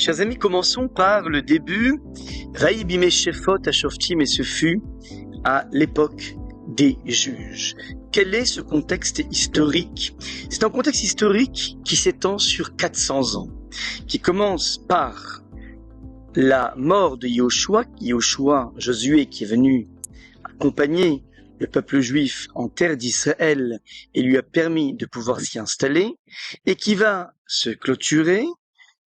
Chers amis, commençons par le début. Vaï bimé shefot ashoftim, et ce fut à l'époque des juges. Quel est ce contexte historique? C'est un contexte historique qui s'étend sur 400 ans, qui commence par la mort de Yoshua, Josué, qui est venu accompagner le peuple juif en terre d'Israël et lui a permis de pouvoir s'y installer, et qui va se clôturer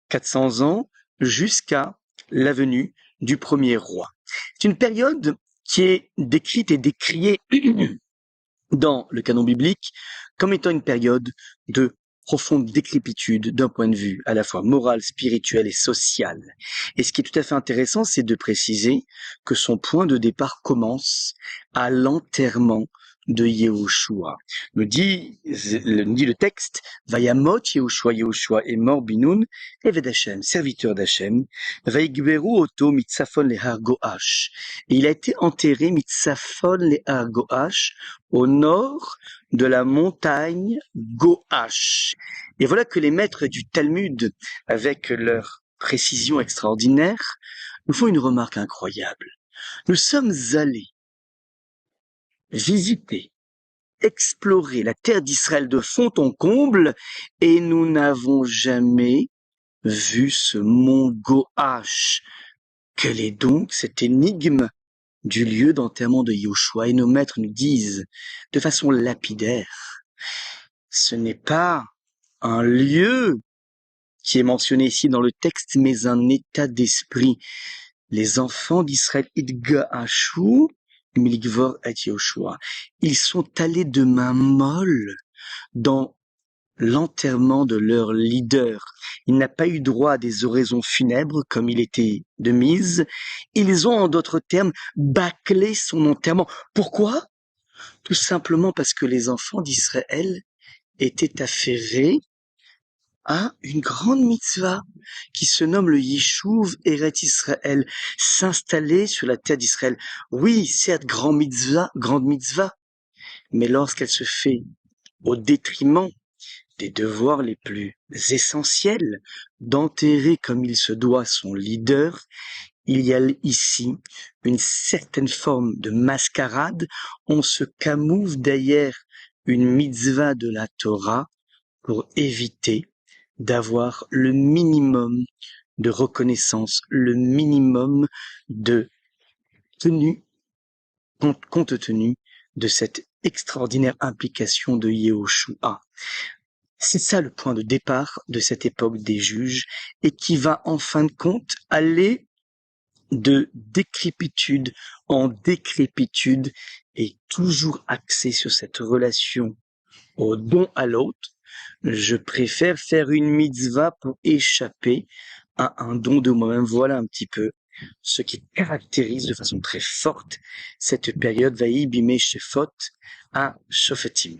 400 ans jusqu'à la venue du premier roi. C'est une période qui est décrite et décriée dans le canon biblique comme étant une période de profonde décrépitude d'un point de vue à la fois moral, spirituel et social. Et ce qui est tout à fait intéressant, c'est de préciser que son point de départ commence à l'enterrement de Yehoshua. Nous dit le texte, Vayamot Yehoshua, Yehoshua est mort binoun, Eved Hashem, serviteur d'Hashem, Vaygberu oto mitzafon lehar Goash. Et il a été enterré mitzafon lehar Goash, au nord de la montagne Goash. Et voilà que les maîtres du Talmud, avec leur précision extraordinaire, nous font une remarque incroyable. Nous sommes allés visiter, explorer la terre d'Israël de fond en comble, et nous n'avons jamais vu ce mont Goash. Quelle est donc cette énigme du lieu d'enterrement de Yoshua? Et nos maîtres nous disent de façon lapidaire, ce n'est pas un lieu qui est mentionné ici dans le texte, mais un état d'esprit. Les enfants d'Israël, Idgaashu, Miligvor et Yoshua, ils sont allés de main molle dans l'enterrement de leur leader. Il n'a pas eu droit à des oraisons funèbres comme il était de mise. Ils ont, en d'autres termes, bâclé son enterrement. Pourquoi? Tout simplement parce que les enfants d'Israël étaient affairés à une grande mitzvah qui se nomme le Yishuv Eret Israël, s'installer sur la terre d'Israël. Oui, certes, grande mitzvah, mais lorsqu'elle se fait au détriment des devoirs les plus essentiels, d'enterrer comme il se doit son leader, il y a ici une certaine forme de mascarade. On se camoufle derrière une mitzvah de la Torah pour éviter d'avoir le minimum de reconnaissance, le minimum de tenue, compte tenu de cette extraordinaire implication de Yehoshua. C'est ça le point de départ de cette époque des juges, et qui va en fin de compte aller de décrépitude en décrépitude, et toujours axé sur cette relation au don à l'autre. Je préfère faire une mitzvah pour échapper à un don de moi-même. Voilà un petit peu ce qui caractérise de façon très forte cette période Vaï bimé shefot à Shofetim.